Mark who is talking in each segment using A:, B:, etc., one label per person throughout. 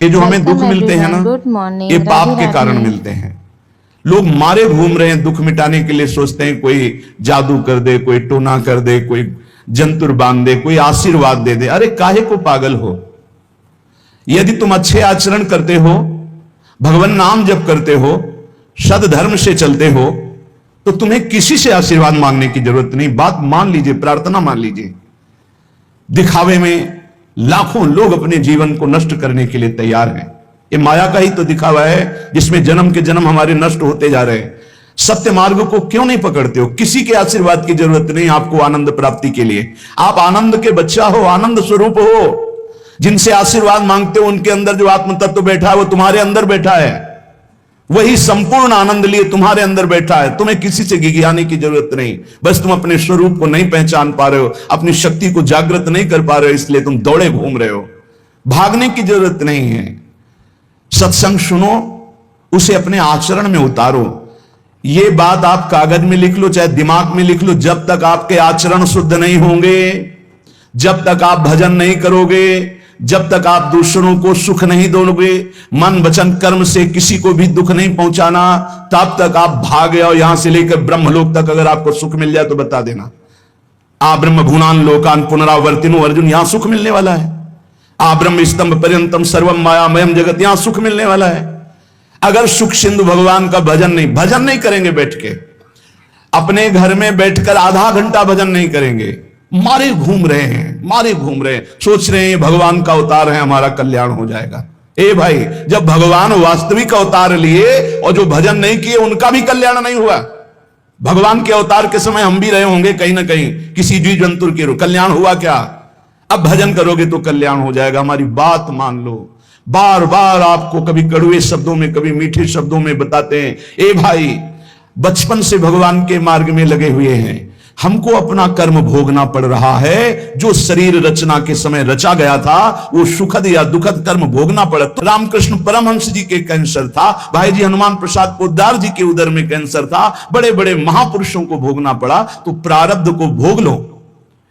A: ये जो हमें दुख मिलते हैं ना, ये पाप के कारण मिलते हैं। लोग मारे घूम रहे हैं दुख मिटाने के लिए, सोचते हैं कोई जादू कर दे, कोई टोना कर दे, कोई जंतुर बांध दे, कोई आशीर्वाद दे दे। अरे काहे को पागल हो? यदि तुम अच्छे आचरण करते हो, भगवान नाम जप करते हो, सद धर्म से चलते हो, तो तुम्हें किसी से आशीर्वाद मांगने की जरूरत नहीं। बात मान लीजिए, प्रार्थना मान लीजिए। दिखावे में लाखों लोग अपने जीवन को नष्ट करने के लिए तैयार हैं। ये माया का ही तो दिखावा है, जिसमें जन्म के जन्म हमारे नष्ट होते जा रहे हैं। सत्य मार्ग को क्यों नहीं पकड़ते हो? किसी के आशीर्वाद की जरूरत नहीं आपको आनंद प्राप्ति के लिए। आप आनंद के बच्चा हो, आनंद स्वरूप हो। जिनसे आशीर्वाद मांगते हो उनके अंदर जो आत्म तत्व बैठा है वो तुम्हारे अंदर बैठा है। वही संपूर्ण आनंद लिए तुम्हारे अंदर बैठा है। तुम्हें किसी से गिगियाने की जरूरत नहीं। बस तुम अपने स्वरूप को नहीं पहचान पा रहे हो, अपनी शक्ति को जागृत नहीं कर पा रहे हो, इसलिए तुम दौड़े घूम रहे हो। भागने की जरूरत नहीं है। सत्संग सुनो, उसे अपने आचरण में उतारो। ये बात आप कागज में लिख लो, चाहे दिमाग में लिख लो। जब तक आपके आचरण शुद्ध नहीं होंगे, जब तक आप भजन नहीं करोगे, जब तक आप दूसरों को सुख नहीं दोगे, मन वचन कर्म से किसी को भी दुख नहीं पहुंचाना, तब तक आप भागे। और यहां से लेकर ब्रह्मलोक तक अगर आपको सुख मिल जाए तो बता देना। आ ब्रह्म गुणान लोकान पुनरावर्तिनो, अर्जुन यहां सुख मिलने वाला है। आ ब्रह्म स्तंभ पर्यंतम सर्वम मायामयम जगत, यहां सुख मिलने वाला है। अगर सुख सिंधु भगवान का भजन नहीं करेंगे, बैठ के अपने घर में बैठकर आधा घंटा भजन नहीं करेंगे, मारे घूम रहे हैं, सोच रहे हैं भगवान का अवतार है, हमारा कल्याण हो जाएगा। ए भाई, जब भगवान वास्तविक अवतार लिए और जो भजन नहीं किए उनका भी कल्याण नहीं हुआ। भगवान के अवतार के समय हम भी रहे होंगे कहीं ना कहीं, किसी जीव जंतु के रूप। कल्याण हुआ क्या? अब भजन करोगे तो कल्याण हो जाएगा। हमारी बात मान लो। बार बार आपको कभी कड़वे शब्दों में, कभी मीठे शब्दों में बताते हैं, ए भाई, बचपन से भगवान के मार्ग में लगे हुए हैं, हमको अपना कर्म भोगना पड़ रहा है। जो शरीर रचना के समय रचा गया था, वो सुखद या दुखद कर्म भोगना पड़ा। तो रामकृष्ण परमहंस जी के कैंसर था, भाई जी हनुमान प्रसाद पोद्दार जी के उदर में कैंसर था, बड़े बड़े महापुरुषों को भोगना पड़ा। तो प्रारब्ध को भोग लो।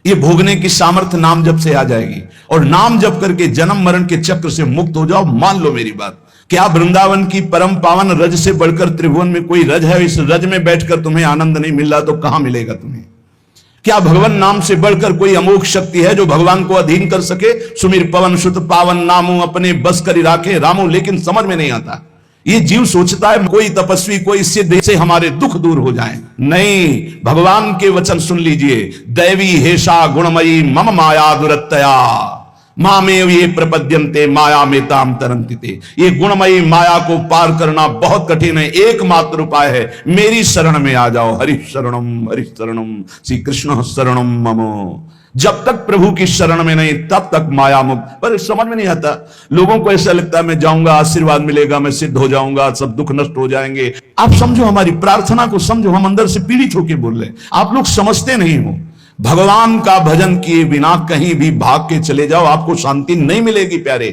A: ये भोगने की सामर्थ्य नाम जप से आ जाएगी, और नाम जप करके जन्म मरण के चक्र से मुक्त हो जाओ। मान लो मेरी बात। क्या वृंदावन की परम पावन रज से बढ़कर त्रिभुवन में कोई रज है? इस रज में बैठकर तुम्हें आनंद नहीं मिल रहा तो कहां मिलेगा तुम्हें? क्या भगवान नाम से बढ़कर कोई अमोघ शक्ति है जो भगवान को अधीन कर सके? सुमिर पवन सुत पावन नामो अपने बस करी राखे रामो। लेकिन समझ में नहीं आता। ये जीव सोचता है कोई तपस्वी, कोई सिद्ध से हमारे दुख दूर हो जाएं। नहीं, भगवान के वचन सुन लीजिए। दैवी हेषा गुणमयी मम माया दुरत्तया मामेव ये प्रपद्यन्ते माया में ताम तरंतिते। ये गुणमयी माया को पार करना बहुत कठिन है। एकमात्र उपाय है, मेरी शरण में आ जाओ। हरि शरणम श्री कृष्ण शरणम ममो। जब तक प्रभु की शरण में नहीं, तब तक माया मुक्त। पर समझ में नहीं आता। लोगों को ऐसा लगता है मैं जाऊंगा, आशीर्वाद मिलेगा, मैं सिद्ध हो जाऊंगा, सब दुख नष्ट हो जाएंगे। आप समझो, हमारी प्रार्थना को समझो। हम अंदर से पीड़ित होकर बोल रहे हैं, आप लोग समझते नहीं हो। भगवान का भजन किए बिना कहीं भी भाग के चले जाओ, आपको शांति नहीं मिलेगी प्यारे।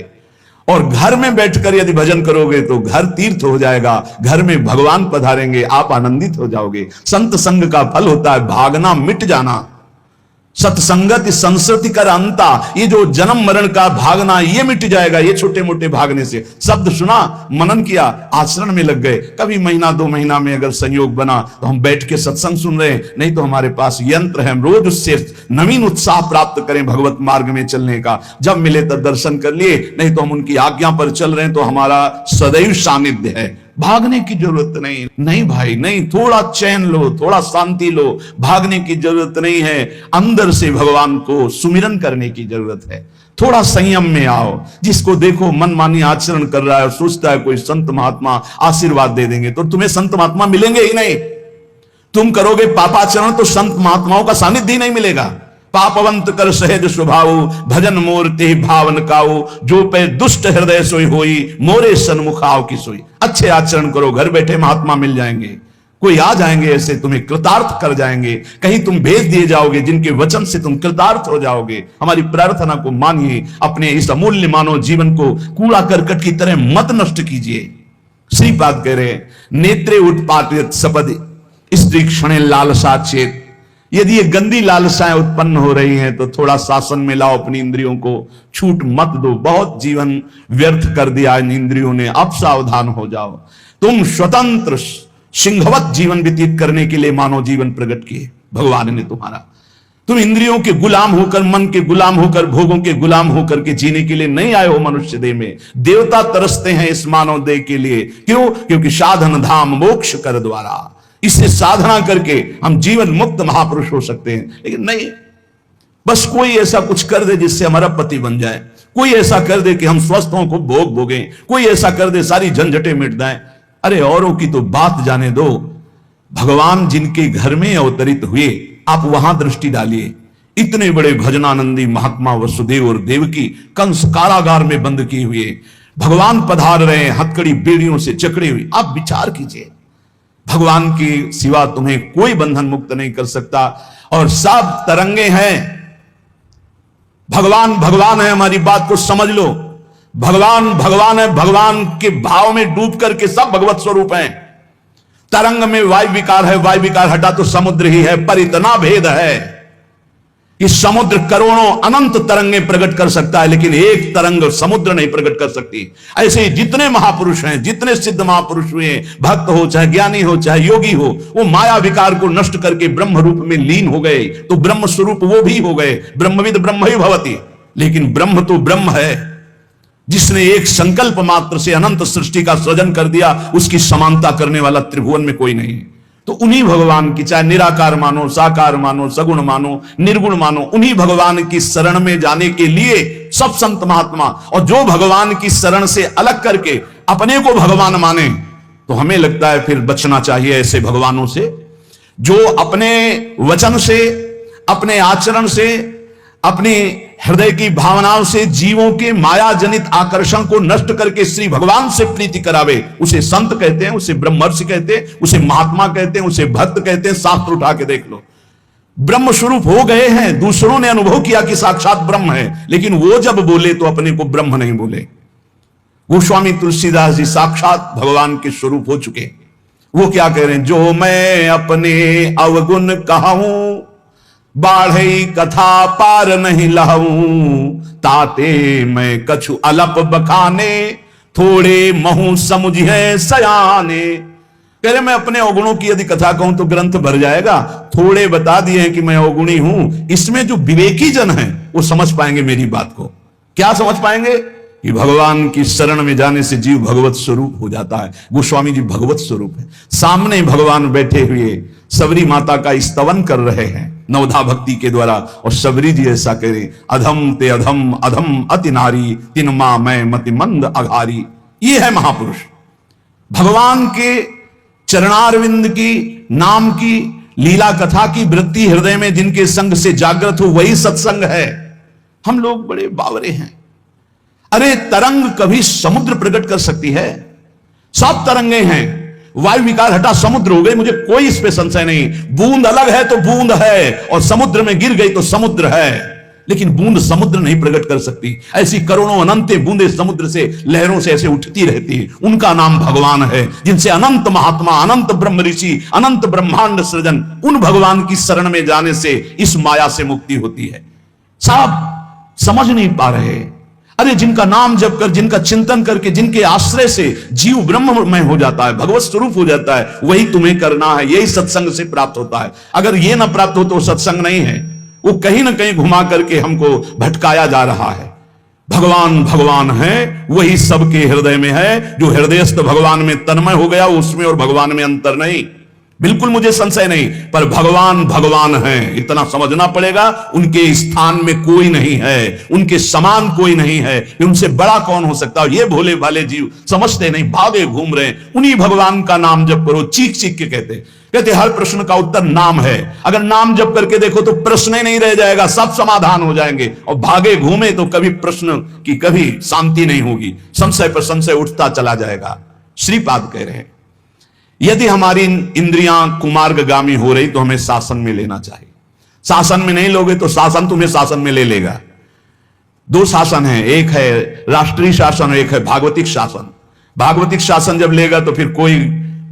A: और घर में बैठकर यदि भजन करोगे तो घर तीर्थ हो जाएगा, घर में भगवान पधारेंगे, आप आनंदित हो जाओगे। संत संग का फल होता है भागना, मिट जाना। सत्संगति संस्कृति कर अंता, ये जो जन्म मरण का भागना, ये मिट जाएगा। ये छोटे मोटे भागने से, शब्द सुना, मनन किया, आचरण में लग गए। कभी महीना 2 महीना में अगर संयोग बना तो हम बैठ के सत्संग सुन रहे हैं, नहीं तो हमारे पास यंत्र है, हम रोज उससे नवीन उत्साह प्राप्त करें भगवत मार्ग में चलने का। जब मिले तब दर्शन कर लिए, नहीं तो हम उनकी आज्ञा पर चल रहे हैं, तो हमारा सदैव सानिध्य है। भागने की जरूरत नहीं भाई, नहीं। थोड़ा चैन लो, थोड़ा शांति लो। भागने की जरूरत नहीं है। अंदर से भगवान को सुमिरन करने की जरूरत है। थोड़ा संयम में आओ। जिसको देखो मनमानी आचरण कर रहा है, सोचता है कोई संत महात्मा आशीर्वाद दे देंगे, तो तुम्हें संत महात्मा मिलेंगे ही नहीं। तुम करोगे पापाचरण तो संत महात्माओं का सानिध्य ही नहीं मिलेगा। पापवंत कर सहज स्वभाव भजन मूर्ति भावन काऊ, जो पे दुष्ट हृदय सोई होई मोरे सन्मुखाव की सोई। अच्छे आचरण करो, घर बैठे महात्मा मिल जाएंगे। कोई आ जाएंगे ऐसे, तुम्हें कृतार्थ कर जाएंगे। कहीं तुम भेज दिए जाओगे जिनके वचन से तुम कृतार्थ हो जाओगे। हमारी प्रार्थना को मानिए। अपने इस अमूल्य मानव जीवन को कूड़ा करकट की तरह मत नष्ट कीजिए। श्रीपाद कह रहे, नेत्रे उत्पाटित सपद स्त्री क्षणे लालसा चेत यदि ये गंदी लालसाएं उत्पन्न हो रही हैं तो थोड़ा शासन में लाओ अपनी इंद्रियों को, छूट मत दो। बहुत जीवन व्यर्थ कर दिया इन इंद्रियों ने, अब सावधान हो जाओ। तुम स्वतंत्र सिंहवत जीवन व्यतीत करने के लिए मानव जीवन प्रकट किए भगवान ने तुम्हारा। तुम इंद्रियों के गुलाम होकर, मन के गुलाम होकर, भोगों के गुलाम होकर के जीने के लिए नहीं आए हो मनुष्य देह में। देवता तरसते हैं इस मानव देह के लिए। क्यों? क्योंकि साधन धाम मोक्ष कर द्वारा, इससे साधना करके हम जीवन मुक्त महापुरुष हो सकते हैं। लेकिन नहीं, बस कोई ऐसा कुछ कर दे जिससे हमारा पति बन जाए, कोई ऐसा कर दे कि हम स्वस्थ हों, को भोग भोगें, कोई ऐसा कर दे सारी झंझटें मिट जाएं। अरे औरों की तो बात जाने दो, भगवान जिनके घर में अवतरित हुए आप वहां दृष्टि डालिए। इतने बड़े भजनानंदी महात्मा वसुदेव और देवकी कंस कारागार में बंद किए हुए भगवान पधार रहे हैं, हथकड़ी बेड़ियों से जकड़े हुए। आप विचार कीजिए, भगवान के सिवा तुम्हें कोई बंधन मुक्त नहीं कर सकता। और सब तरंगे हैं, भगवान भगवान है, हमारी बात को समझ लो। भगवान भगवान है, भगवान के भाव में डूब करके सब भगवत स्वरूप हैं। तरंग में वायु विकार है, वायु विकार हटा तो समुद्र ही है, पर इतना भेद है कि समुद्र करोड़ों अनंत तरंगे प्रकट कर सकता है, लेकिन एक तरंग समुद्र नहीं प्रकट कर सकती। ऐसे ही जितने महापुरुष हैं, जितने सिद्ध महापुरुष हुए, भक्त हो चाहे ज्ञानी हो चाहे योगी हो, वो माया विकार को नष्ट करके ब्रह्म रूप में लीन हो गए, तो ब्रह्म स्वरूप वो भी हो गए। ब्रह्मविद ब्रह्म ही भवति। लेकिन ब्रह्म तो ब्रह्म है, जिसने एक संकल्प मात्र से अनंत सृष्टि का सृजन कर दिया, उसकी समानता करने वाला त्रिभुवन में कोई नहीं। तो उन्हीं भगवान की, चाहे निराकार मानो, साकार मानो, सगुण मानो, निर्गुण मानो, उन्हीं भगवान की शरण में जाने के लिए सब संत महात्मा, और जो भगवान की शरण से अलग करके अपने को भगवान माने, तो हमें लगता है फिर बचना चाहिए ऐसे भगवानों से, जो अपने वचन से, अपने आचरण से, अपने हृदय की भावनाओं से जीवों के माया जनित आकर्षण को नष्ट करके श्री भगवान से प्रीति करावे। उसे संत कहते हैं, उसे ब्रह्मर्षि कहते हैं, उसे महात्मा कहते हैं, उसे भक्त कहते हैं। शास्त्र उठा के देख लो, ब्रह्म स्वरूप हो गए हैं। दूसरों ने अनुभव किया कि साक्षात ब्रह्म है, लेकिन वो जब बोले तो अपने को ब्रह्म नहीं बोले। गोस्वामी तुलसीदास जी साक्षात भगवान के स्वरूप हो चुके। वो क्या कह रहे हैं? जो मैं अपने अवगुण कहूं, बाढ़े कथा पार नहीं लहूं, ताते मैं कछु अलप बखाने, थोड़े महू समझे सयाने। कह रहे मैं अपने अवगुणों की यदि कथा कहूं तो ग्रंथ भर जाएगा। थोड़े बता दिए हैं कि मैं अवगुणी हूं, इसमें जो विवेकी जन है वो समझ पाएंगे मेरी बात को। क्या समझ पाएंगे? कि भगवान की शरण में जाने से जीव भगवत स्वरूप हो जाता है। गोस्वामी जी भगवत स्वरूप है, सामने भगवान बैठे हुए सबरी माता का स्तवन कर रहे हैं नवधा भक्ति के द्वारा। और सबरी जी ऐसा कह रहे, अधम ते अधम, अधम अति नारी, तिन मां मैं मति मंद अघारी। ये है महापुरुष, भगवान के चरणारविंद की नाम की लीला कथा की वृत्ति हृदय में जिनके संग से जागृत हो, वही सत्संग है। हम लोग बड़े बावरे हैं। अरे तरंग कभी समुद्र प्रकट कर सकती है? सब तरंगे हैं, वायु विकार हटा समुद्र हो गए, मुझे कोई इस पे संशय नहीं। बूंद अलग है तो बूंद है, और समुद्र में गिर गई तो समुद्र है, लेकिन बूंद समुद्र नहीं प्रकट कर सकती। ऐसी करोड़ों अनंत बूंदे समुद्र से, लहरों से ऐसे उठती रहती है, उनका नाम भगवान है। जिनसे अनंत महात्मा, अनंत ब्रह्म ऋषि, अनंत ब्रह्मांड सृजन, उन भगवान की शरण में जाने से इस माया से मुक्ति होती है। साहब समझ नहीं पा रहे। अरे जिनका नाम जप कर, जिनका चिंतन करके, जिनके आश्रय से जीव ब्रह्ममय हो जाता है, भगवत स्वरूप हो जाता है, वही तुम्हें करना है। यही सत्संग से प्राप्त होता है। अगर ये ना प्राप्त हो तो सत्संग नहीं है, वो कहीं ना कहीं घुमा करके हमको भटकाया जा रहा है। भगवान भगवान है, वही सबके हृदय में है। जो हृदयस्थ भगवान में तन्मय हो गया, उसमें और भगवान में अंतर नहीं, बिल्कुल मुझे संशय नहीं। पर भगवान भगवान है, इतना समझना पड़ेगा। उनके स्थान में कोई नहीं है, उनके समान कोई नहीं है, उनसे बड़ा कौन हो सकता है? ये भोले भाले जीव समझते नहीं, भागे घूम रहे हैं। उन्हीं भगवान का नाम जप करो, चीख चीख के कहते हर प्रश्न का उत्तर नाम है। अगर नाम जप करके देखो तो प्रश्न ही नहीं रह जाएगा, सब समाधान हो जाएंगे। और भागे घूमे तो कभी प्रश्न की कभी शांति नहीं होगी, संशय पर संशय उठता चला जाएगा। श्रीपाद कह रहे हैं, यदि हमारी इंद्रियां कुमार्गगामी हो रही तो हमें शासन में लेना चाहिए। शासन में नहीं लोगे तो शासन तुम्हें शासन में ले लेगा। दो शासन है, एक है राष्ट्रीय शासन और एक है भागवतिक शासन। भागवतिक शासन जब लेगा तो फिर कोई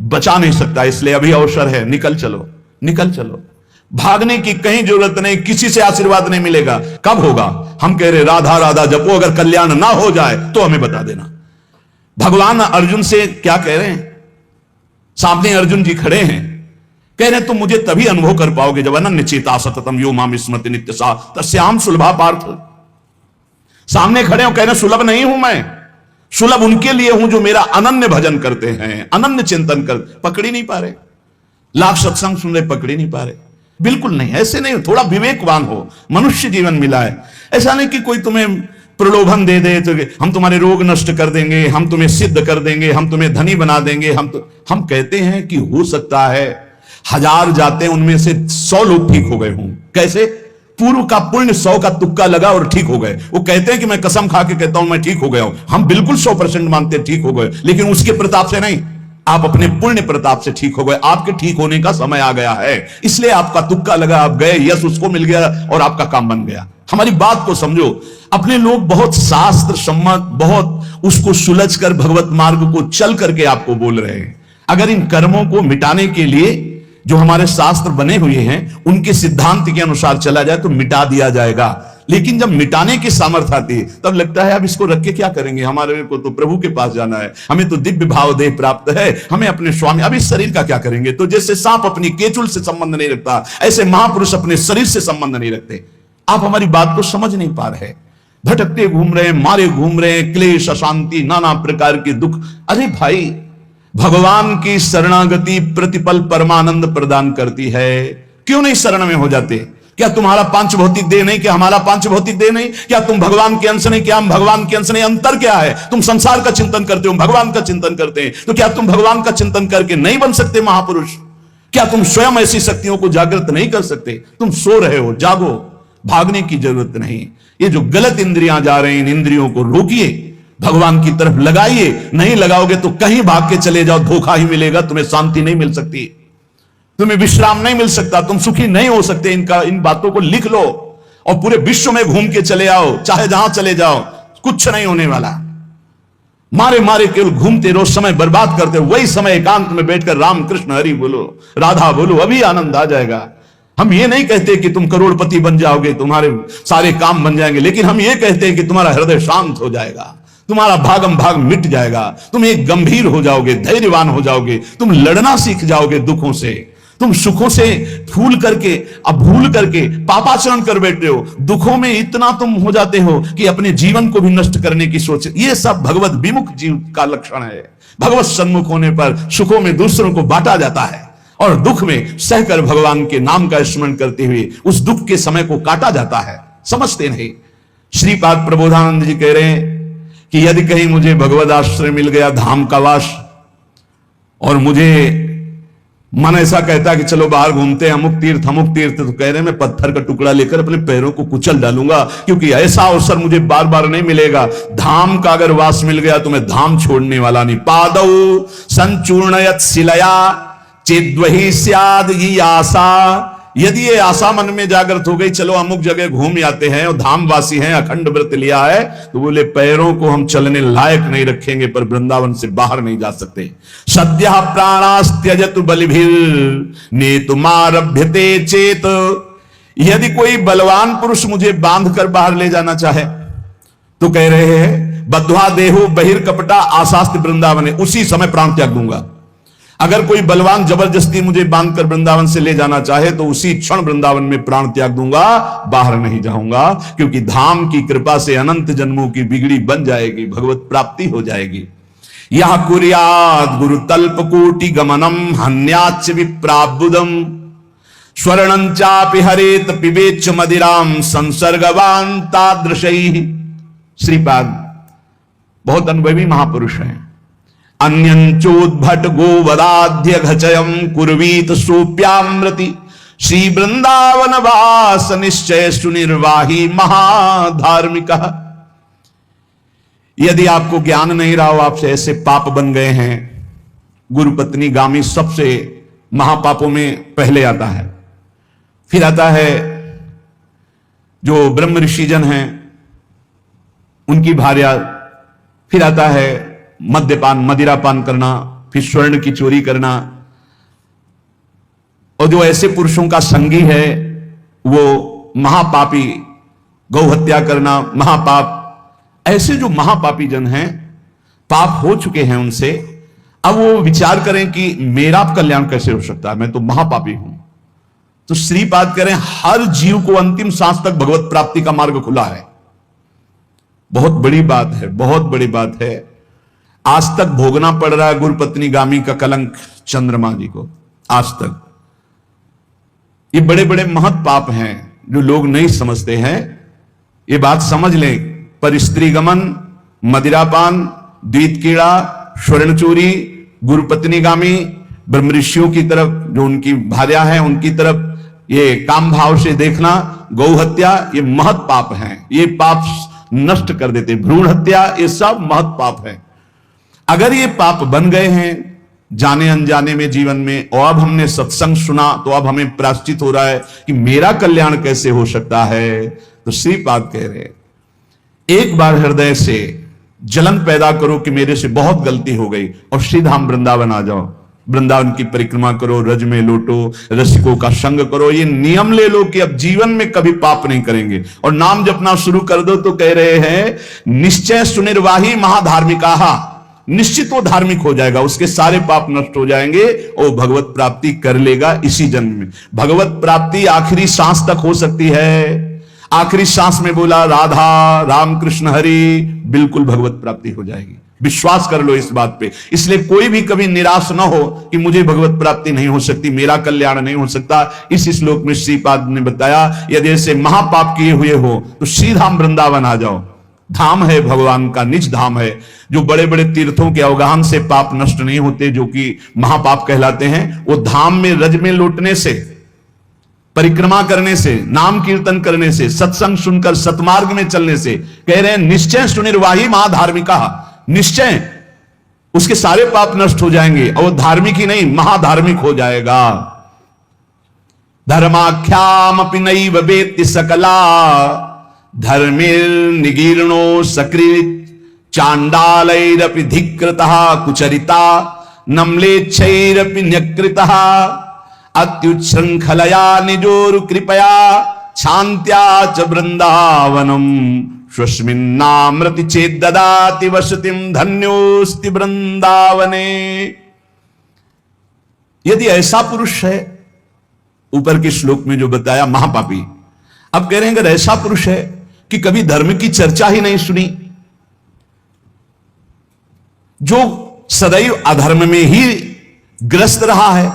A: बचा नहीं सकता, इसलिए अभी अवसर है, निकल चलो निकल चलो। भागने की कहीं जरूरत नहीं, किसी से आशीर्वाद नहीं मिलेगा। कब होगा? हम कह रहे राधा राधा जपो, अगर कल्याण ना हो जाए तो हमें बता देना। भगवान अर्जुन से क्या कह रहे हैं? सामने अर्जुन जी खड़े हैं, कह रहे तुम मुझे तभी अनुभव कर पाओगे जब अनन्य चेता सततम यो माम स्मृति नित्य सा तस्याम सुलभा पार्थ। सामने खड़े हो, कह रहे सुलभ नहीं हूं मैं, सुलभ उनके लिए हूं जो मेरा अनन्य भजन करते हैं, अनन्य चिंतन कर। पकड़ ही नहीं पा रहे, लाख सत्संग सुन रहे, पकड़ ही नहीं पा रहे। बिल्कुल नहीं, ऐसे नहीं। थोड़ा विवेकवान हो, मनुष्य जीवन मिला है। ऐसा नहीं कि कोई तुम्हें प्रलोभन दे दे तो हम तुम्हारे रोग नष्ट कर देंगे, हम तुम्हें सिद्ध कर देंगे, हम तुम्हें धनी बना देंगे। हम कहते हैं कि हो सकता है 1000 जाते हैं, उनमें से 100 लोग ठीक हो गए हों। कैसे? पूर्व का पुण्य 100 का तुक्का लगा और ठीक हो गए। वो कहते हैं कि मैं कसम खा के कहता हूं मैं ठीक हो गया हूं। हम बिल्कुल 100% मानते हैं ठीक हो गए, लेकिन उसके प्रताप से नहीं, आप अपने पुण्य प्रताप से ठीक हो गए। आपके ठीक होने का समय आ गया है, इसलिए आपका तुक्का लगा, आप गए, यश उसको मिल गया और आपका काम बन गया। हमारी बात को समझो। अपने लोग बहुत शास्त्र सम्मत, बहुत उसको सुलझ कर भगवत मार्ग को चल करके आपको बोल रहे हैं। अगर इन कर्मों को मिटाने के लिए जो हमारे शास्त्र बने हुए हैं उनके सिद्धांत के अनुसार चला जाए तो मिटा दिया जाएगा। लेकिन जब मिटाने की सामर्थ्य आती है तब लगता है अब इसको रख के क्या करेंगे, हमारे को तो प्रभु के पास जाना है, हमें तो दिव्य भाव देह प्राप्त है, हमें अपने स्वामी, अब इस शरीर का क्या करेंगे। तो जैसे सांप अपनी केचुल से संबंध नहीं रखता, ऐसे महापुरुष अपने शरीर से संबंध नहीं रखते। आप हमारी बात को समझ नहीं पा रहे, भटकते घूम रहे हैं, मारे घूम रहे हैं, क्लेश, अशांति, नाना प्रकार के दुख। अरे भाई, भगवान की शरणागति प्रतिपल परमानंद प्रदान करती है। क्यों नहीं शरण में हो जाते? क्या तुम्हारा पांच भौतिक देह नहीं? क्या हमारा पांच भौतिक देह नहीं? क्या तुम भगवान के अंश नहीं? क्या हम भगवान के अंश नहीं? अंतर क्या है? तुम संसार का चिंतन करते हो, भगवान का चिंतन करते हैं, तो क्या तुम भगवान का चिंतन करके नहीं बन सकते महापुरुष? क्या तुम स्वयं ऐसी शक्तियों को जागृत नहीं कर सकते? तुम सो रहे हो, जागो, भागने की जरूरत नहीं। ये जो गलत इंद्रियां जा रही हैं, इन इंद्रियों को रोकिए, भगवान की तरफ लगाइए। नहीं लगाओगे तो कहीं भाग के चले जाओ, धोखा ही मिलेगा, तुम्हें शांति नहीं मिल सकती, तुम्हें विश्राम नहीं मिल सकता, तुम सुखी नहीं हो सकते। इन बातों को लिख लो और पूरे विश्व में घूम के चले आओ, चाहे जहां चले जाओ, कुछ नहीं होने वाला। मारे मारे केवल घूमते रहो, समय बर्बाद करते हो। वही समय एकांत में बैठकर राम कृष्ण हरि बोलो, राधा बोलो, अभी आनंद आ जाएगा। हम ये नहीं कहते कि तुम करोड़पति बन जाओगे, तुम्हारे सारे काम बन जाएंगे, लेकिन हम ये कहते हैं कि तुम्हारा हृदय शांत हो जाएगा, तुम्हारा भागम भाग मिट जाएगा, तुम एक गंभीर हो जाओगे, धैर्यवान हो जाओगे, तुम लड़ना सीख जाओगे दुखों से, तुम सुखों से भूल करके पापाचरण कर बैठे हो। दुखों में इतना तुम हो जाते हो कि अपने जीवन को भी नष्ट करने की सोच। ये सब भगवत विमुख जीव का लक्षण है। भगवत सन्मुख होने पर सुखों में दूसरों को बांटा जाता है और दुख में सहकर भगवान के नाम का स्मरण करते हुए उस दुख के समय को काटा जाता है। समझते नहीं। श्रीपाद प्रबोधानंद जी कह रहे हैं कि यदि कहीं मुझे भगवत आश्रय मिल गया, धाम का वास, और मुझे मन ऐसा कहता है कि चलो बाहर घूमते हैं, अमुक तीर्थ, तो कह रहे हैं मैं पत्थर का टुकड़ा लेकर अपने पैरों को कुचल डालूंगा, क्योंकि ऐसा अवसर मुझे बार बार नहीं मिलेगा। धाम का अगर वास मिल गया तो मैं धाम छोड़ने वाला नहीं। पादौ संचूर्णयत शिलया चेद्वहि स्याद ये आशा। यदि ये आशा मन में जागृत हो गई, चलो अमुक जगह घूम आते हैं और धामवासी हैं, अखंड व्रत लिया है, तो बोले पैरों को हम चलने लायक नहीं रखेंगे, पर वृंदावन से बाहर नहीं जा सकते। सद्यः प्राणास्त्यजतु बलिभिर नेतुमारभ्यते चेत। यदि कोई बलवान पुरुष मुझे बांध कर बाहर ले जाना चाहे तो कह रहे हैं बद्ध्वा देहु बहिर्कपटा आशास्ति वृंदावन, उसी समय प्राण त्याग दूंगा। अगर कोई बलवान जबरदस्ती मुझे बांधकर वृंदावन से ले जाना चाहे तो उसी क्षण वृंदावन में प्राण त्याग दूंगा, बाहर नहीं जाऊंगा, क्योंकि धाम की कृपा से अनंत जन्मों की बिगड़ी बन जाएगी, भगवत प्राप्ति हो जाएगी। यह कुर्याद गुरु तल्प कोटि गमनम हन्याच विप्राबुदम स्वर्णं चापि हरेत पिबेच्च मदिराम संसर्गवान तादृशैः। श्रीपाद बहुत अनुभवी महापुरुष हैं। अन्यंचोद्भट गोवदाध्य घचयम कुर्वीत सोप्यामृति श्री वृंदावन वास निश्चय सुनिर्वाही महाधार्मिक। यदि आपको ज्ञान नहीं रहा हो, आपसे ऐसे पाप बन गए हैं, गुरुपत्नी गामी सबसे महापापों में पहले आता है, फिर आता है जो ब्रह्म ऋषिजन हैं उनकी भार्या, फिर आता है मद्यपान, मदिरापान करना, फिर स्वर्ण की चोरी करना, और जो ऐसे पुरुषों का संगी है वो महापापी, गौ हत्या करना महापाप, ऐसे जो महापापी जन हैं, पाप हो चुके हैं उनसे, अब वो विचार करें कि मेरा कल्याण कैसे हो सकता है, मैं तो महापापी हूं। तो श्रीपाद करें हर जीव को अंतिम सांस तक भगवत प्राप्ति का मार्ग खुला है। बहुत बड़ी बात है, बहुत बड़ी बात है। आज तक भोगना पड़ रहा है गुरुपत्नी गामी का कलंक चंद्रमा जी को, आज तक। ये बड़े बड़े महत पाप हैं जो लोग नहीं समझते हैं। ये बात समझ लें, पर स्त्री गमन, मदिरापान, द्वित कीड़ा, स्वर्ण चोरी, गुरुपत्नी गामी, ब्रह्म ऋषियों की तरफ जो उनकी भार्या है उनकी तरफ ये काम भाव से देखना, गौ हत्या, ये महत पाप हैं। ये पाप नष्ट कर देते। भ्रूण हत्या, ये सब महत पाप है। अगर ये पाप बन गए हैं जाने अनजाने में जीवन में, और अब हमने सत्संग सुना तो अब हमें प्रायश्चित हो रहा है कि मेरा कल्याण कैसे हो सकता है। तो श्रीपाद कह रहे एक बार हृदय से जलन पैदा करो कि मेरे से बहुत गलती हो गई, और सीधा वृंदावन आ जाओ। वृंदावन की परिक्रमा करो, रज में लौटो, रसिकों का संग करो। ये नियम ले लो कि अब जीवन में कभी पाप नहीं करेंगे, और नाम जपना शुरू कर दो। तो कह रहे हैं निश्चय सुनिर्वाही महाधार्मिका, निश्चित वो धार्मिक हो जाएगा, उसके सारे पाप नष्ट हो जाएंगे और भगवत प्राप्ति कर लेगा इसी जन्म में। भगवत प्राप्ति आखिरी सांस तक हो सकती है। आखिरी सांस में बोला राधा राम कृष्ण हरि, बिल्कुल भगवत प्राप्ति हो जाएगी। विश्वास कर लो इस बात पे। इसलिए कोई भी कभी निराश ना हो कि मुझे भगवत प्राप्ति नहीं हो सकती, मेरा कल्याण नहीं हो सकता। इस श्लोक में श्रीपाद ने बताया यदि ऐसे महापाप किए हुए हो तो सीधा वृंदावन आ जाओ। धाम है भगवान का, निज धाम है। जो बड़े बड़े तीर्थों के अवगाहन से पाप नष्ट नहीं होते, जो कि महापाप कहलाते हैं, वो धाम में रज में लौटने से, परिक्रमा करने से, नाम कीर्तन करने से, सत्संग सुनकर सतमार्ग में चलने से। कह रहे हैं निश्चय सुनिर्वाही महाधार्मिका, निश्चय उसके सारे पाप नष्ट हो जाएंगे और वो धार्मिक ही नहीं महाधार्मिक हो जाएगा। धर्माख्याम अपि नैव वेत्ति सकला, धर्मिर निगीर्णो सकृत, चांडालैरपि धिकृतः कुचरिता, नम्लेच्छैरपि न्यकृतः, अत्युच्छृंखलया निजोरु कृपया, शान्त्या च वृंदावनम, स्वस्मिन्नामृति चेद ददाति वसतिम, धन्योस्ति वृंदावने। यदि ऐसा पुरुष है, ऊपर के श्लोक में जो बताया महापापी, अब कह रहे हैं अगर ऐसा पुरुष है कि कभी धर्म की चर्चा ही नहीं सुनी, जो सदैव अधर्म में ही ग्रस्त रहा है,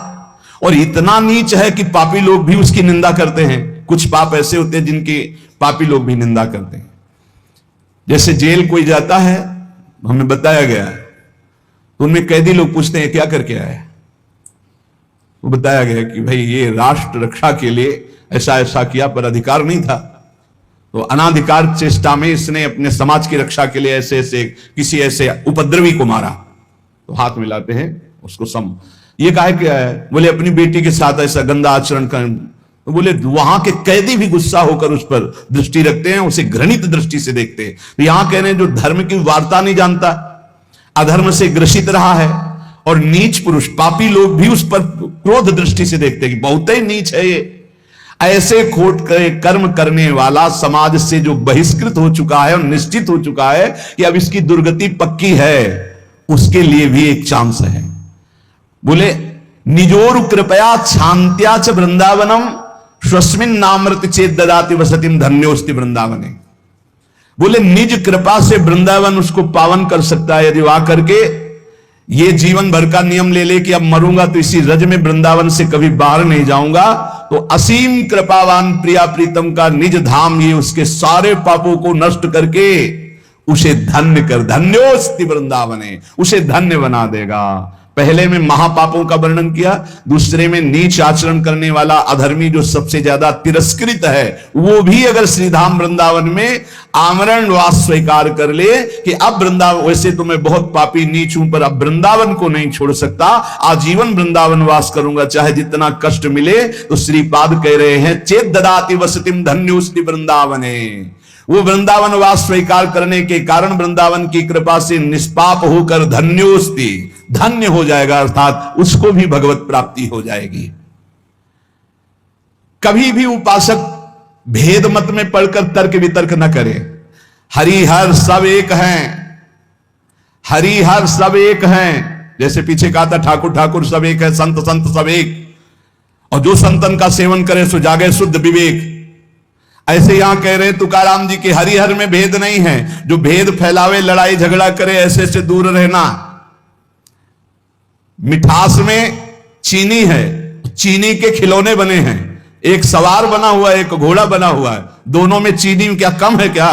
A: और इतना नीच है कि पापी लोग भी उसकी निंदा करते हैं। कुछ पाप ऐसे होते हैं जिनकी पापी लोग भी निंदा करते हैं। जैसे जेल कोई जाता है, हमें बताया गया है, तो उनमें कैदी लोग पूछते हैं क्या करके आए, वो बताया गया कि भाई ये राष्ट्र रक्षा के लिए ऐसा ऐसा किया, पर अधिकार नहीं था, तो अनाधिकार चेष्टा में इसने अपने समाज की रक्षा के लिए ऐसे ऐसे किसी ऐसे उपद्रवी को मारा। तो हाथ मिलाते हैं उसको ये कहा क्या है, बोले अपनी बेटी के साथ ऐसा गंदा आचरण कर। तो बोले वहां के कैदी भी गुस्सा होकर उस पर दृष्टि रखते हैं, उसे घृणित दृष्टि से देखते हैं। तो यहां कह रहे हैं जो धर्म की वार्ता नहीं जानता, अधर्म से ग्रसित रहा है, और नीच पुरुष पापी लोग भी उस पर क्रोध दृष्टि से देखते हैं कि बहुत ही नीच है ये। ऐसे खोट कर्म करने वाला समाज से जो बहिष्कृत हो चुका है और निश्चित हो चुका है कि अब इसकी दुर्गति पक्की है, उसके लिए भी एक चांस है। बोले निजोरु कृपया शांत्या च वृंदावनम, स्वस्मिन नामृत चेत ददाति वसतिम, धन्योस्ति वृंदावने। बोले निज कृपा से वृंदावन उसको पावन कर सकता है यदि वहां करके ये जीवन भर का नियम ले ले कि अब मरूंगा तो इसी रज में वृंदावन से कभी बाहर नहीं जाऊंगा, तो असीम कृपावान प्रिया प्रीतम का निज धाम ये उसके सारे पापों को नष्ट करके उसे धन्य कर, धन्योस्ति वृंदावने, उसे धन्य बना देगा। पहले में महापापों का वर्णन किया, दूसरे में नीच आचरण करने वाला अधर्मी जो सबसे ज्यादा तिरस्कृत है, वो भी अगर श्रीधाम वृंदावन में आमरण वास स्वीकार कर ले कि अब वृंदावन, वैसे तो मैं बहुत पापी नीच हूं पर अब वृंदावन को नहीं छोड़ सकता, आजीवन वृंदावन वास करूंगा चाहे जितना कष्ट मिले। तो श्रीपाद कह रहे हैं चेत ददाति वसतिम, धन्योस्ति वृंदावने। वो वृंदावन वास स्वीकार करने के कारण वृंदावन की कृपा से निष्पाप होकर धन्योस्ति, धन्य हो जाएगा, अर्थात उसको भी भगवत प्राप्ति हो जाएगी। कभी भी उपासक भेद मत में पढ़कर तर्क वितर्क न करे। हरिहर सब एक हैं, हरिहर सब एक हैं। जैसे पीछे कहा था ठाकुर ठाकुर सब एक है, संत संत सब एक, और जो संतन का सेवन करे सो जागे शुद्ध विवेक। ऐसे यहां कह रहे हैं तुकाराम जी के हरिहर में भेद नहीं है। जो भेद फैलावे, लड़ाई झगड़ा करे, ऐसे से दूर रहना। मिठास में चीनी है, चीनी के खिलौने बने हैं, एक सवार बना हुआ है, एक घोड़ा बना हुआ है। दोनों में चीनी क्या कम है क्या?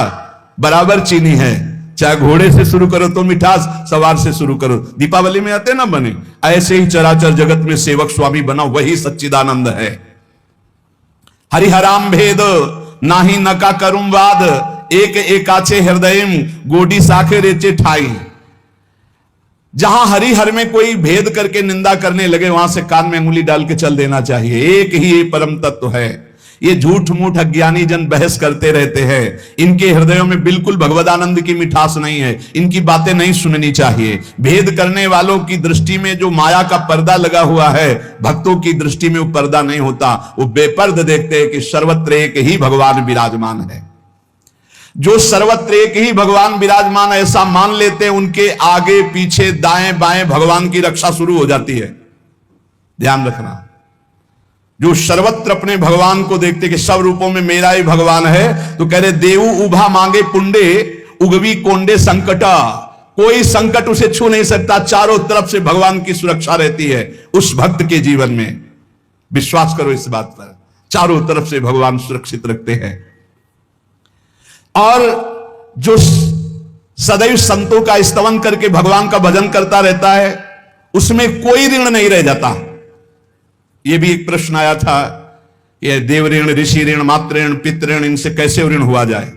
A: बराबर चीनी है। चाहे घोड़े से शुरू करो तो मिठास, सवार से शुरू करो। दीपावली में आते ना बने, ऐसे ही चराचर जगत में सेवक स्वामी बना वही सच्चिदानंद है। हरिहराम भेद नाही नका करुम वाद, एक एकाचे हृदयम गोडी साखे रेचे ठाई। जहां हरिहर में कोई भेद करके निंदा करने लगे, वहां से कान में उंगली डाल के चल देना चाहिए। एक ही ये परम तत्व है। ये झूठ मूठ अज्ञानी जन बहस करते रहते हैं, इनके हृदयों में बिल्कुल भगवदानंद की मिठास नहीं है, इनकी बातें नहीं सुननी चाहिए। भेद करने वालों की दृष्टि में जो माया का पर्दा लगा हुआ है, भक्तों की दृष्टि में वो पर्दा नहीं होता। वो बेपर्द देखते हैं कि सर्वत्र एक ही भगवान विराजमान है। जो सर्वत्र एक ही भगवान विराजमान ऐसा मान लेते हैं, उनके आगे पीछे दाएं बाएं भगवान की रक्षा शुरू हो जाती है। ध्यान रखना। जो सर्वत्र अपने भगवान को देखते कि सब रूपों में मेरा ही भगवान है, तो कह रहे देवु उभा मांगे पुंडे उगवी कोंडे संकटा। कोई संकट उसे छू नहीं सकता, चारों तरफ से भगवान की सुरक्षा रहती है उस भक्त के जीवन में। विश्वास करो इस बात पर, चारों तरफ से भगवान सुरक्षित रखते हैं। और जो सदैव संतों का स्तवन करके भगवान का भजन करता रहता है, उसमें कोई ऋण नहीं रह जाता। यह भी एक प्रश्न आया था, यह देव ऋण, ऋषि ऋण, मातृ ऋण, पितृ ऋण, इनसे कैसे ऋण हुआ जाए?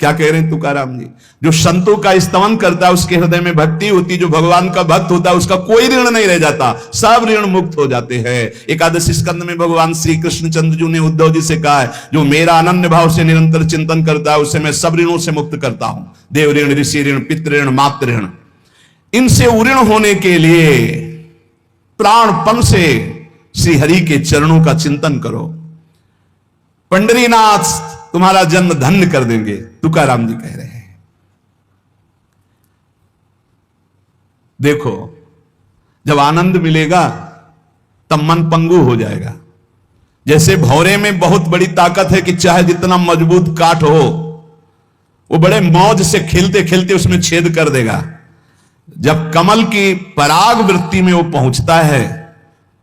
A: क्या कह रहे हैं तुकाराम जी? जो संतों का स्तवन करता है, उसके हृदय में भक्ति होती, जो भगवान का भक्त होता है, उसका कोई ऋण नहीं रह जाता, सब ऋण मुक्त हो जाते हैं। एकादश स्कंद में भगवान श्री कृष्ण चंद्र जी ने उद्धव जी से कहा है, जो मेरा अनन्य भाव से निरंतर चिंतन करता है, उसे मैं सब ऋणों से मुक्त करता हूं। देव ऋण, ऋषि ऋण, पितृ ऋण, मातृ ऋण, इनसे उऋण होने के लिए प्राणपन से श्री हरि के चरणों का चिंतन करो। पंडरीनाथ तुम्हारा जन्म धन्य कर देंगे, तुकाराम जी कह रहे हैं। देखो, जब आनंद मिलेगा तब मन पंगु हो जाएगा। जैसे भौरे में बहुत बड़ी ताकत है कि चाहे जितना मजबूत काठ हो, वो बड़े मौज से खेलते खेलते उसमें छेद कर देगा। जब कमल की पराग वृत्ति में वो पहुंचता है,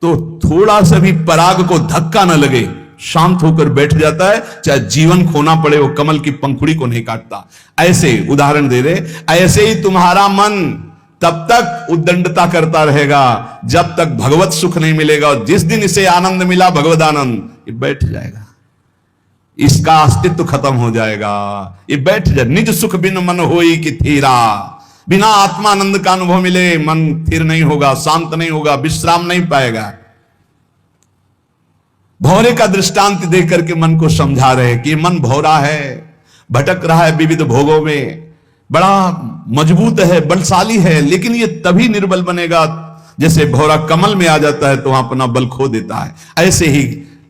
A: तो थोड़ा सा भी पराग को धक्का न लगे, शांत होकर बैठ जाता है। चाहे जीवन खोना पड़े, वो कमल की पंखुड़ी को नहीं काटता। ऐसे उदाहरण दे रहे, ऐसे ही तुम्हारा मन तब तक उद्दंडता करता रहेगा जब तक भगवत सुख नहीं मिलेगा। और जिस दिन इसे आनंद मिला, भगवत आनंद, ये बैठ जाएगा, इसका अस्तित्व खत्म हो जाएगा। ये बैठ जाए। निज सुख बिन मन होई कि थीरा। बिना आत्मानंद का अनुभव मिले मन स्थिर नहीं होगा, शांत नहीं होगा, विश्राम नहीं पाएगा। भौरे का दृष्टांत देख करके मन को समझा रहे कि मन भौरा है, भटक रहा है विविध भोगों में, बड़ा मजबूत है, बलशाली है, लेकिन ये तभी निर्बल बनेगा जैसे भौरा कमल में आ जाता है तो वहां अपना बल खो देता है। ऐसे ही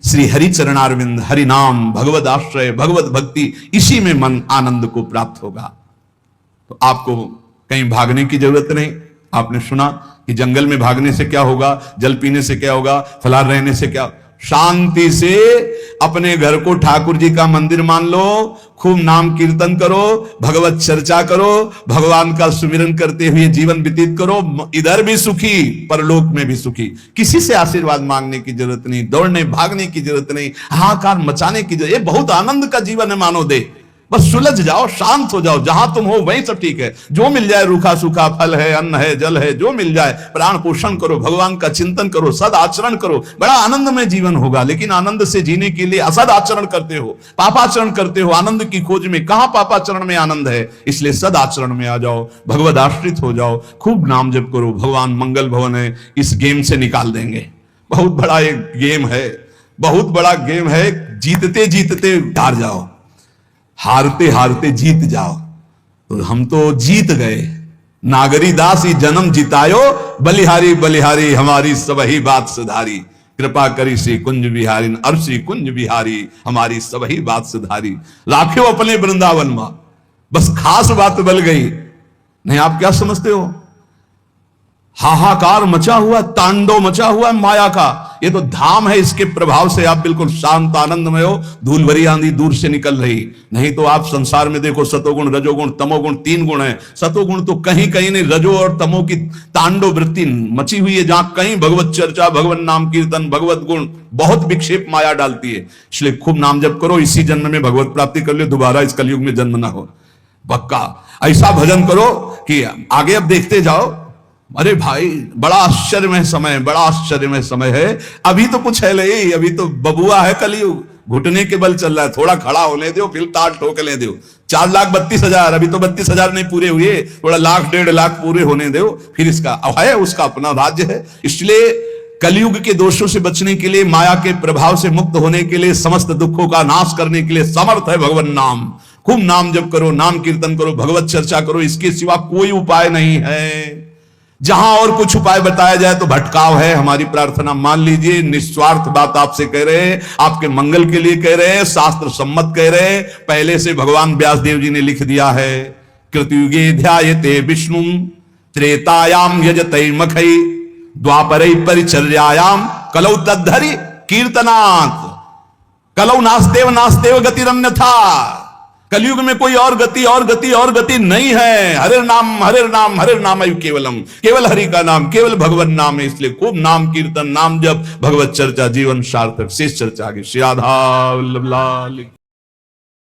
A: श्री हरि चरणारविंद, हरि नाम, भगवत आश्रय, भगवत भक्ति, इसी में मन आनंद को प्राप्त होगा। तो आपको कहीं भागने की जरूरत नहीं। आपने सुना कि जंगल में भागने से क्या होगा, जल पीने से क्या होगा, फलाहार रहने से क्या। शांति से अपने घर को ठाकुर जी का मंदिर मान लो, खूब नाम कीर्तन करो, भगवत चर्चा करो, भगवान का सुमिरन करते हुए जीवन व्यतीत करो। इधर भी सुखी, परलोक में भी सुखी। किसी से आशीर्वाद मांगने की जरूरत नहीं, दौड़ने भागने की जरूरत नहीं, हाहाकार मचाने की जरूरत। ये बहुत आनंद का जीवन है मानो दे। बस सुलझ जाओ, शांत हो जाओ, जहां तुम हो वहीं सब ठीक है। जो मिल जाए, रूखा सूखा फल है, अन्न है, जल है, जो मिल जाए, प्राण पोषण करो, भगवान का चिंतन करो, सद आचरण करो, बड़ा आनंदमय जीवन होगा। लेकिन आनंद से जीने के लिए असद आचरण करते हो, पापाचरण करते हो, आनंद की खोज में। कहां पापाचरण में आनंद है? इसलिए सद आचरण में आ जाओ, भगवद आश्रित हो जाओ, खूब नाम जप करो। भगवान मंगल भवन है, इस गेम से निकाल देंगे। बहुत बड़ा एक गेम है, बहुत बड़ा गेम है। जीतते जीतते हार जाओ, हारते हारते जीत जाओ। तो हम तो जीत गए। नागरी दास ही जन्म जितायो, बलिहारी बलिहारी हमारी सबही बात सुधारी। कृपा करी श्री कुंज बिहारी और श्री कुंज बिहारी हमारी सबही बात सुधारी। राखियो अपने वृंदावन मां, बस खास बात बल गई। नहीं आप क्या समझते हो, हाहाकार मचा हुआ, तांडव मचा हुआ है माया का। ये तो धाम है, इसके प्रभाव से आप बिल्कुल शांत आनंदमय हो, धूल भरी आंधी दूर से निकल रही। नहीं तो आप संसार में देखो, सतोगुण रजोगुण तमोगुण 3 गुण है। सतोगुण तो कहीं कहीं नहीं, रजो और तमो की तांडव वृत्ति मची हुई है। जहां कहीं भगवत चर्चा, भगवत नाम कीर्तन, भगवत गुण, बहुत विक्षेप माया डालती है। इसलिए खूब नाम जप करो, इसी जन्म में भगवत प्राप्ति कर लो, दोबारा इस कलयुग में जन्म ना हो। पक्का ऐसा भजन करो कि आगे अब देखते जाओ। अरे भाई बड़ा आश्चर्यमय समय, बड़ा आश्चर्यमय समय है। अभी तो कुछ है नहीं, अभी तो बबुआ है कलयुग, घुटने के बल चल रहा है। थोड़ा खड़ा होने दो, फिर ताल ठोक ले दो। 4,32,000, अभी तो 32,000 नहीं पूरे हुए, थोड़ा 1,00,000 1,50,000 पूरे होने दो, फिर इसका है, उसका अपना राज्य है। इसलिए कलयुग के दोषों से बचने के लिए, माया के प्रभाव से मुक्त होने के लिए, समस्त दुखों का नाश करने के लिए समर्थ है भगवान नाम। खूब नाम जप करो, नाम कीर्तन करो, भगवत चर्चा करो, इसके सिवा कोई उपाय नहीं है। जहां और कुछ उपाय बताया जाए तो भटकाव है। हमारी प्रार्थना मान लीजिए, निस्वार्थ बात आपसे कह रहे हैं, आपके मंगल के लिए कह रहे हैं, शास्त्र सम्मत कह रहे हैं। पहले से भगवान व्यासदेव जी ने लिख दिया है, कृतयुगे ध्यायते विष्णु त्रेतायाम यजते मखई द्वापरै परिचर्यायाम कलौ तद्धरि कीर्तनात्। कलौ नास्तेव नास्तेव गतिरन्यथा। कलयुग में कोई और गति और गति और गति नहीं है। हरे नाम हरे नाम हरे नाम केवलम, केवल हरि का नाम, केवल भगवत नाम है। इसलिए खूब नाम कीर्तन, नाम जप, भगवत चर्चा, जीवन सार्थक। शेष चर्चा आगे। श्री राधा वल्लभ लाल।